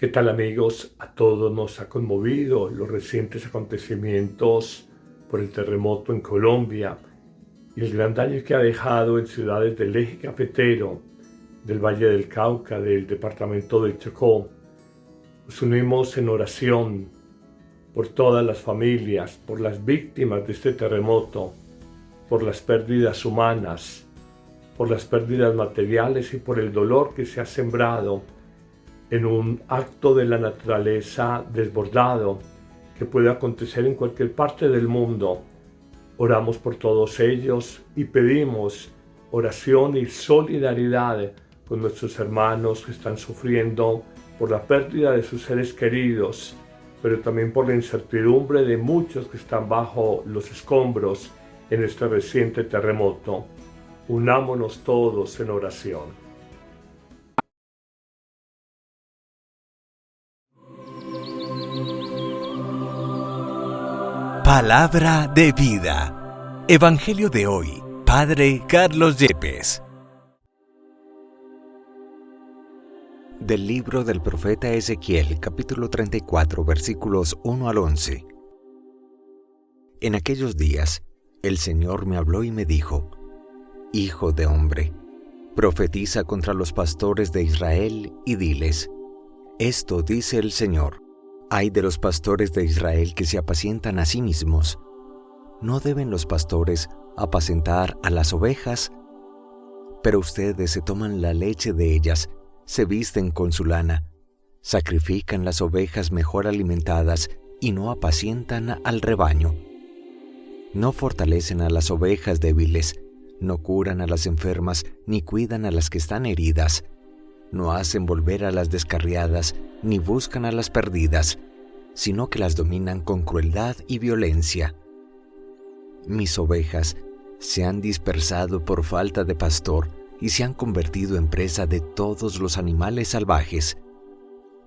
¿Qué tal, amigos? A todos nos ha conmovido los recientes acontecimientos por el terremoto en Colombia y el gran daño que ha dejado en ciudades del eje cafetero, del Valle del Cauca, del departamento del Chocó. Nos unimos en oración por todas las familias, por las víctimas de este terremoto, por las pérdidas humanas, por las pérdidas materiales y por el dolor que se ha sembrado en un acto de la naturaleza desbordado que puede acontecer en cualquier parte del mundo. Oramos por todos ellos y pedimos oración y solidaridad con nuestros hermanos que están sufriendo por la pérdida de sus seres queridos, pero también por la incertidumbre de muchos que están bajo los escombros en este reciente terremoto. Unámonos todos en oración. Palabra de vida. Evangelio de hoy. Padre Carlos Yepes. Del libro del profeta Ezequiel, capítulo 34, versículos 1 al 11. En aquellos días, el Señor me habló y me dijo: Hijo de hombre, profetiza contra los pastores de Israel y diles: Esto dice el Señor. Ay de los pastores de Israel que se apacientan a sí mismos. ¿No deben los pastores apacentar a las ovejas? Pero ustedes se toman la leche de ellas, se visten con su lana, sacrifican las ovejas mejor alimentadas y no apacientan al rebaño. No fortalecen a las ovejas débiles, no curan a las enfermas ni cuidan a las que están heridas. No hacen volver a las descarriadas, ni buscan a las perdidas, sino que las dominan con crueldad y violencia. Mis ovejas se han dispersado por falta de pastor y se han convertido en presa de todos los animales salvajes.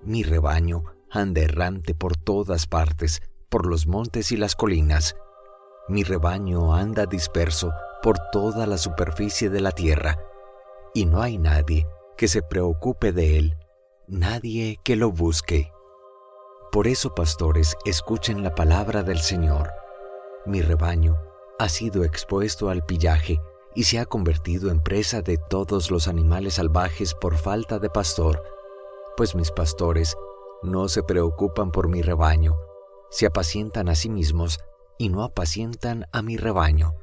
Mi rebaño anda errante por todas partes, por los montes y las colinas. Mi rebaño anda disperso por toda la superficie de la tierra, y no hay nadie que se preocupe de él, nadie que lo busque. Por eso, pastores, escuchen la palabra del Señor. Mi rebaño ha sido expuesto al pillaje y se ha convertido en presa de todos los animales salvajes por falta de pastor, pues mis pastores no se preocupan por mi rebaño, se apacientan a sí mismos y no apacientan a mi rebaño.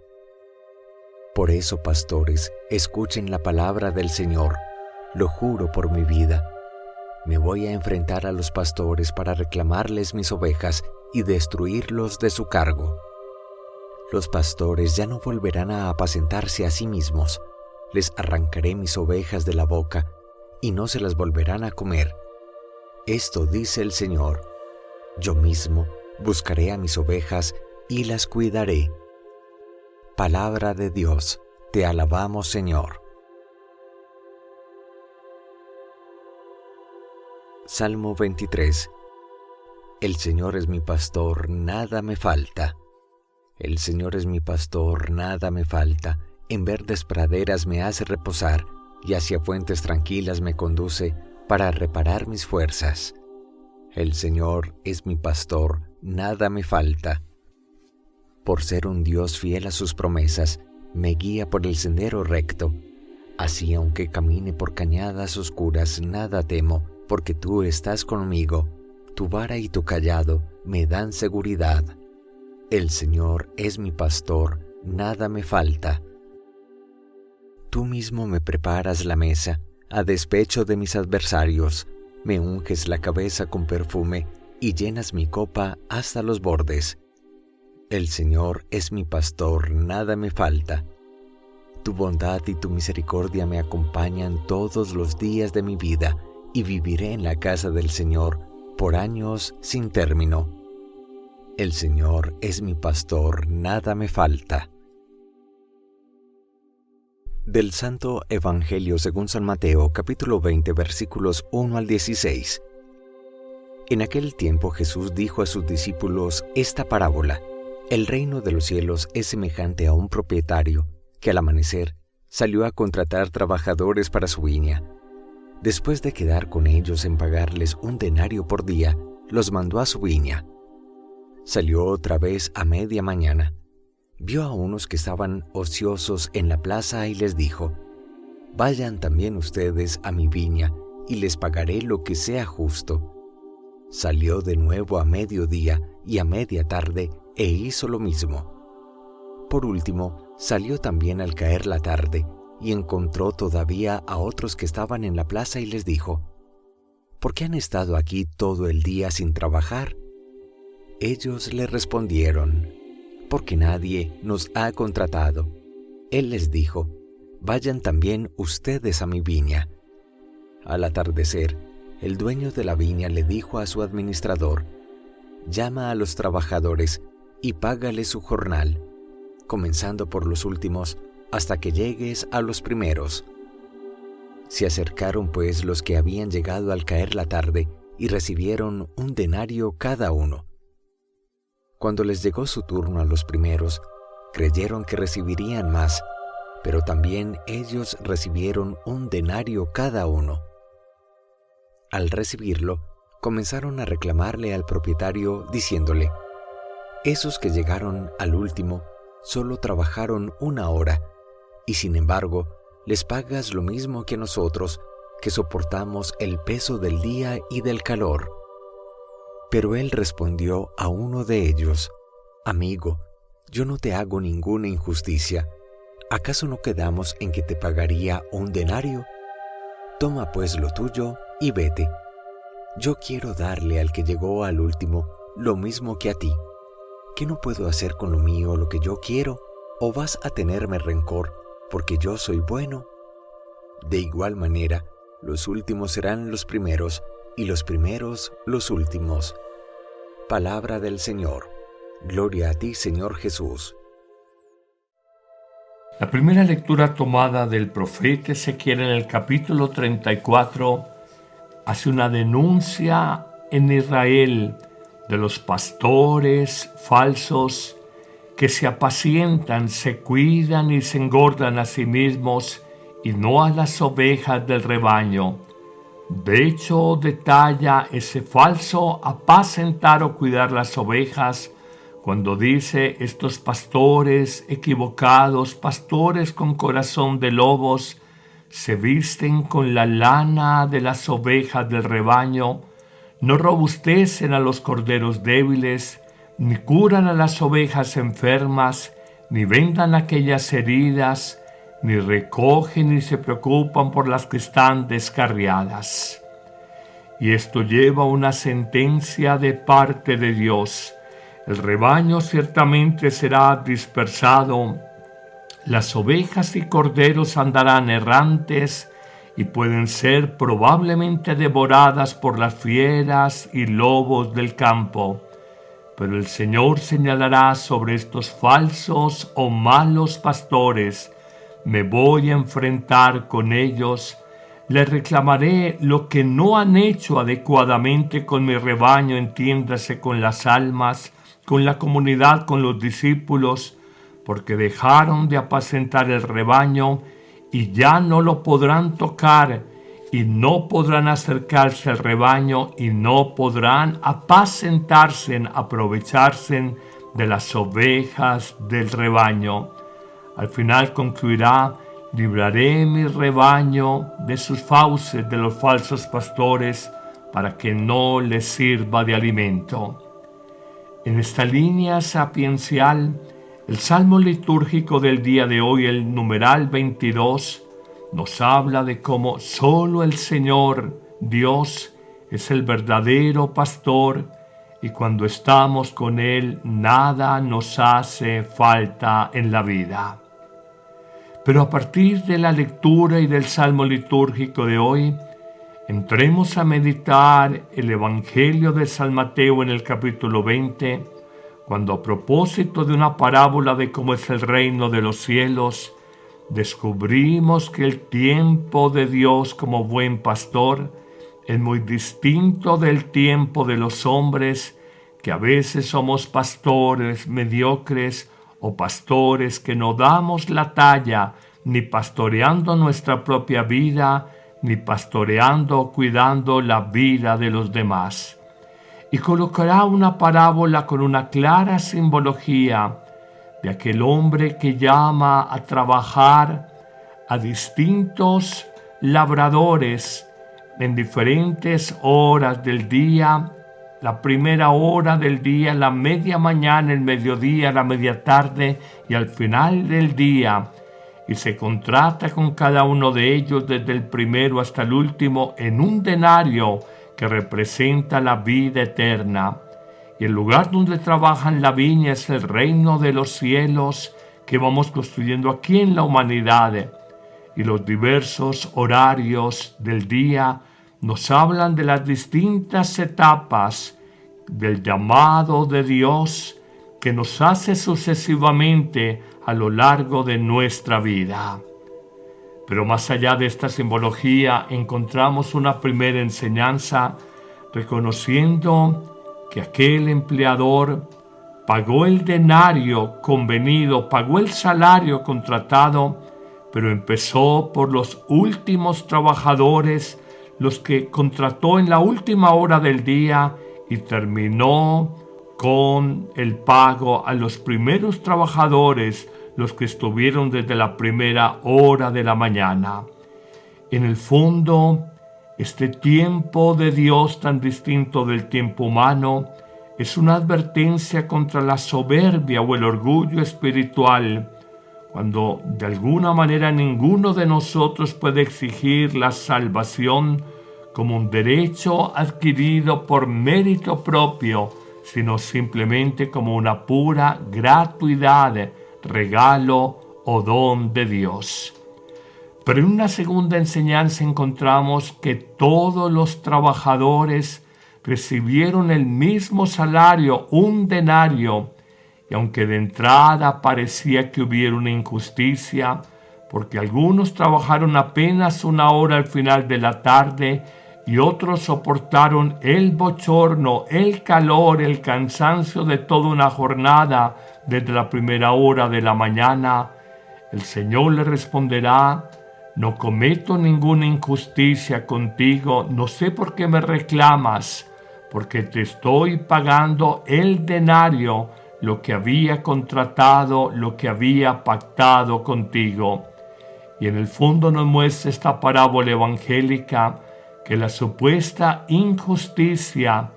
Por eso, pastores, escuchen la palabra del Señor. Lo juro por mi vida. Me voy a enfrentar a los pastores para reclamarles mis ovejas y destruirlos de su cargo. Los pastores ya no volverán a apacentarse a sí mismos. Les arrancaré mis ovejas de la boca y no se las volverán a comer. Esto dice el Señor. Yo mismo buscaré a mis ovejas y las cuidaré. Palabra de Dios. Te alabamos, Señor. Salmo 23. El Señor es mi pastor, nada me falta. El Señor es mi pastor, nada me falta. En verdes praderas me hace reposar y hacia fuentes tranquilas me conduce para reparar mis fuerzas. El Señor es mi pastor, nada me falta. Por ser un Dios fiel a sus promesas, me guía por el sendero recto. Así, aunque camine por cañadas oscuras, nada temo, porque tú estás conmigo. Tu vara y tu cayado me dan seguridad. El Señor es mi pastor, nada me falta. Tú mismo me preparas la mesa, a despecho de mis adversarios. Me unges la cabeza con perfume y llenas mi copa hasta los bordes. El Señor es mi pastor, nada me falta. Tu bondad y tu misericordia me acompañan todos los días de mi vida, y viviré en la casa del Señor por años sin término. El Señor es mi pastor, nada me falta. Del Santo Evangelio según San Mateo, capítulo 20, versículos 1 al 16. En aquel tiempo Jesús dijo a sus discípulos esta parábola: El reino de los cielos es semejante a un propietario que al amanecer salió a contratar trabajadores para su viña. Después de quedar con ellos en pagarles 1 denario por día, los mandó a su viña. Salió otra vez a media mañana. Vio a unos que estaban ociosos en la plaza y les dijo: «Vayan también ustedes a mi viña y les pagaré lo que sea justo». Salió de nuevo a mediodía y a media tarde e hizo lo mismo. Por último, salió también al caer la tarde y encontró todavía a otros que estaban en la plaza y les dijo: «¿Por qué han estado aquí todo el día sin trabajar?». Ellos le respondieron: «Porque nadie nos ha contratado». Él les dijo: «Vayan también ustedes a mi viña». Al atardecer, el dueño de la viña le dijo a su administrador: «Llama a los trabajadores y págales su jornal, comenzando por los últimos hasta que llegues a los primeros». Se acercaron pues los que habían llegado al caer la tarde y recibieron 1 denario cada uno. Cuando les llegó su turno a los primeros, creyeron que recibirían más, pero también ellos recibieron 1 denario cada uno. Al recibirlo, comenzaron a reclamarle al propietario diciéndole: «Esos que llegaron al último solo trabajaron 1 hora, y sin embargo les pagas lo mismo que nosotros, que soportamos el peso del día y del calor». Pero él respondió a uno de ellos: «Amigo, yo no te hago ninguna injusticia. ¿Acaso no quedamos en que te pagaría 1 denario? Toma pues lo tuyo y vete. Yo quiero darle al que llegó al último lo mismo que a ti. ¿Qué no puedo hacer con lo mío lo que yo quiero? ¿O vas a tenerme rencor porque yo soy bueno?». De igual manera, los últimos serán los primeros y los primeros los últimos. Palabra del Señor. Gloria a ti, Señor Jesús. La primera lectura tomada del profeta Ezequiel en el capítulo 34 hace una denuncia en Israel de los pastores falsos que se apacientan, se cuidan y se engordan a sí mismos y no a las ovejas del rebaño. De hecho, detalla ese falso apacentar o cuidar las ovejas cuando dice: estos pastores equivocados, pastores con corazón de lobos, se visten con la lana de las ovejas del rebaño, no robustecen a los corderos débiles, ni curan a las ovejas enfermas, ni vendan aquellas heridas, ni recogen ni se preocupan por las que están descarriadas. Y esto lleva una sentencia de parte de Dios. El rebaño ciertamente será dispersado, las ovejas y corderos andarán errantes y pueden ser probablemente devoradas por las fieras y lobos del campo. Pero el Señor señalará sobre estos falsos o malos pastores. Me voy a enfrentar con ellos. Les reclamaré lo que no han hecho adecuadamente con mi rebaño, entiéndase con las almas, con la comunidad, con los discípulos, porque dejaron de apacentar el rebaño y ya no lo podrán tocar y no podrán acercarse al rebaño y no podrán apacentarse, aprovecharse de las ovejas del rebaño. Al final concluirá: libraré mi rebaño de sus fauces, de los falsos pastores, para que no les sirva de alimento. En esta línea sapiencial, el salmo litúrgico del día de hoy, el numeral 22, nos habla de cómo solo el Señor, Dios, es el verdadero pastor, y cuando estamos con Él, nada nos hace falta en la vida. Pero a partir de la lectura y del salmo litúrgico de hoy, entremos a meditar el Evangelio de San Mateo en el capítulo 20, cuando a propósito de una parábola de cómo es el reino de los cielos, descubrimos que el tiempo de Dios como buen pastor es muy distinto del tiempo de los hombres, que a veces somos pastores mediocres o pastores que no damos la talla ni pastoreando nuestra propia vida, ni pastoreando o cuidando la vida de los demás. Y colocará una parábola con una clara simbología de aquel hombre que llama a trabajar a distintos labradores en diferentes horas del día, la primera hora del día, la media mañana, el mediodía, la media tarde y al final del día, y se contrata con cada uno de ellos desde el primero hasta el último en un denario que representa la vida eterna. Y el lugar donde trabajan la viña es el reino de los cielos que vamos construyendo aquí en la humanidad. Y los diversos horarios del día nos hablan de las distintas etapas del llamado de Dios que nos hace sucesivamente a lo largo de nuestra vida. Pero más allá de esta simbología encontramos una primera enseñanza reconociendo que aquel empleador pagó el denario convenido, pagó el salario contratado, pero empezó por los últimos trabajadores, los que contrató en la última hora del día, y terminó con el pago a los primeros trabajadores, los que estuvieron desde la primera hora de la mañana. En el fondo, este tiempo de Dios tan distinto del tiempo humano es una advertencia contra la soberbia o el orgullo espiritual, cuando de alguna manera ninguno de nosotros puede exigir la salvación como un derecho adquirido por mérito propio, sino simplemente como una pura gratuidad, regalo o don de Dios. Pero en una segunda enseñanza encontramos que todos los trabajadores recibieron el mismo salario, un denario, y aunque de entrada parecía que hubiera una injusticia, porque algunos trabajaron apenas una hora al final de la tarde y otros soportaron el bochorno, el calor, el cansancio de toda una jornada desde la primera hora de la mañana, el Señor le responderá: no cometo ninguna injusticia contigo, no sé por qué me reclamas, porque te estoy pagando el denario, lo que había contratado, lo que había pactado contigo. Y en el fondo nos muestra esta parábola evangélica que la supuesta injusticia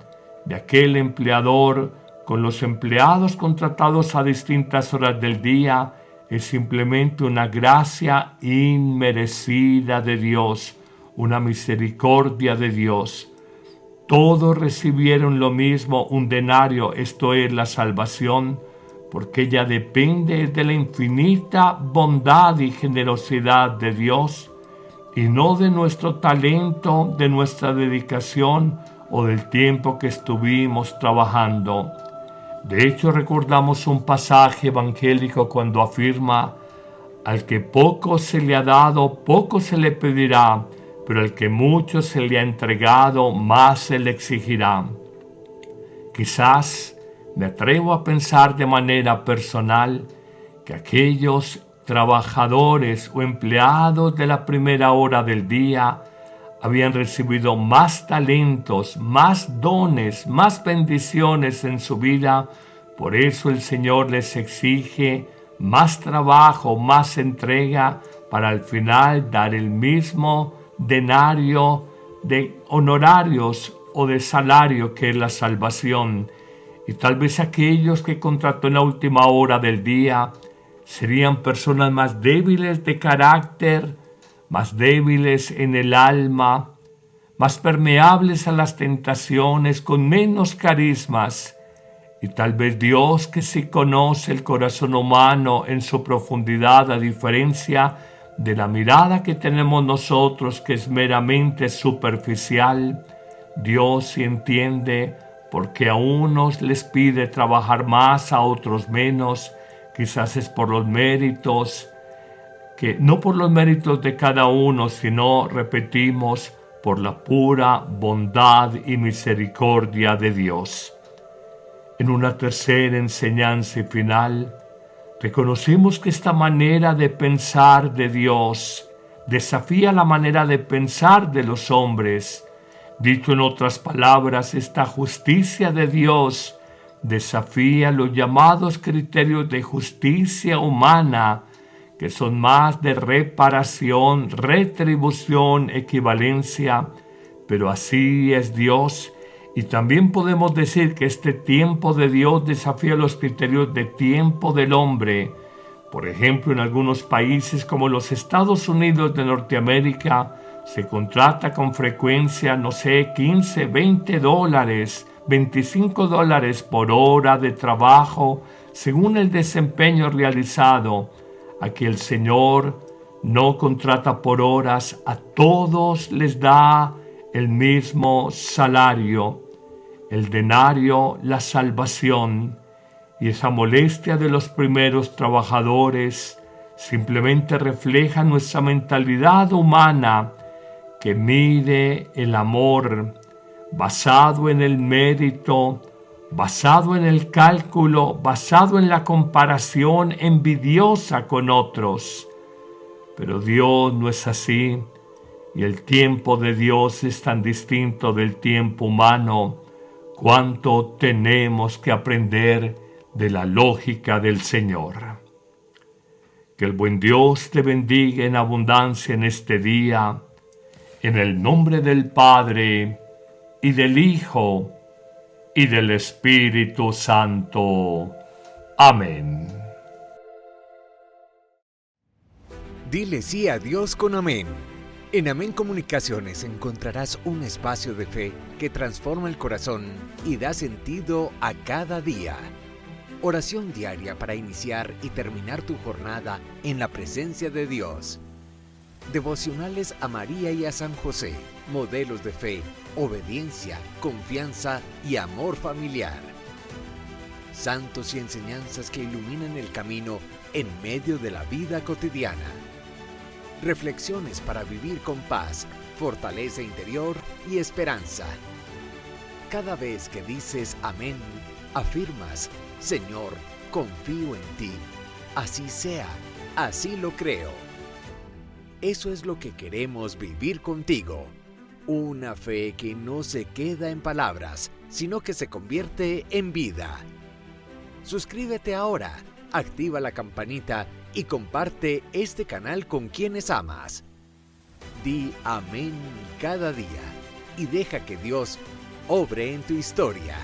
de aquel empleador con los empleados contratados a distintas horas del día es simplemente una gracia inmerecida de Dios, una misericordia de Dios. Todos recibieron lo mismo, un denario, esto es la salvación, porque ella depende de la infinita bondad y generosidad de Dios, y no de nuestro talento, de nuestra dedicación o del tiempo que estuvimos trabajando. De hecho, recordamos un pasaje evangélico cuando afirma: al que poco se le ha dado, poco se le pedirá, pero al que mucho se le ha entregado, más se le exigirá. Quizás me atrevo a pensar de manera personal que aquellos trabajadores o empleados de la primera hora del día habían recibido más talentos, más dones, más bendiciones en su vida. Por eso el Señor les exige más trabajo, más entrega, para al final dar el mismo denario de honorarios o de salario que es la salvación. Y tal vez aquellos que contrató en la última hora del día serían personas más débiles de carácter, más débiles en el alma, más permeables a las tentaciones, con menos carismas. Y tal vez Dios, que sí conoce el corazón humano en su profundidad, a diferencia de la mirada que tenemos nosotros, que es meramente superficial, Dios sí entiende porque a unos les pide trabajar más, a otros menos. Quizás es por los méritos, que no por los méritos de cada uno, sino, repetimos, por la pura bondad y misericordia de Dios. En una tercera enseñanza y final, reconocemos que esta manera de pensar de Dios, desafía la manera de pensar de los hombres. Dicho en otras palabras, esta justicia de Dios desafía los llamados criterios de justicia humana, que son más de reparación, retribución, equivalencia, pero así es Dios. Y también podemos decir que este tiempo de Dios desafía los criterios de tiempo del hombre. Por ejemplo, en algunos países como los Estados Unidos de Norteamérica, se contrata con frecuencia, 15, 20 dólares, 25 dólares por hora de trabajo, según el desempeño realizado. Aquí el Señor no contrata por horas, a todos les da el mismo salario, el denario, la salvación. Y esa molestia de los primeros trabajadores simplemente refleja nuestra mentalidad humana, que mide el amor basado en el mérito, basado en el cálculo, basado en la comparación envidiosa con otros. Pero Dios no es así, y el tiempo de Dios es tan distinto del tiempo humano. Cuánto tenemos que aprender de la lógica del Señor. Que el buen Dios te bendiga en abundancia en este día, en el nombre del Padre, y del Hijo, y del Espíritu Santo. Amén. Dile sí a Dios con amén. En Amén Comunicaciones encontrarás un espacio de fe que transforma el corazón y da sentido a cada día. Oración diaria para iniciar y terminar tu jornada en la presencia de Dios. Devocionales a María y a San José, modelos de fe, obediencia, confianza y amor familiar. Santos y enseñanzas que iluminan el camino en medio de la vida cotidiana. Reflexiones para vivir con paz, fortaleza interior y esperanza. Cada vez que dices amén, afirmas: Señor, confío en ti. Así sea, así lo creo. Eso es lo que queremos vivir contigo. Una fe que no se queda en palabras, sino que se convierte en vida. Suscríbete ahora, activa la campanita y comparte este canal con quienes amas. Di amén cada día y deja que Dios obre en tu historia.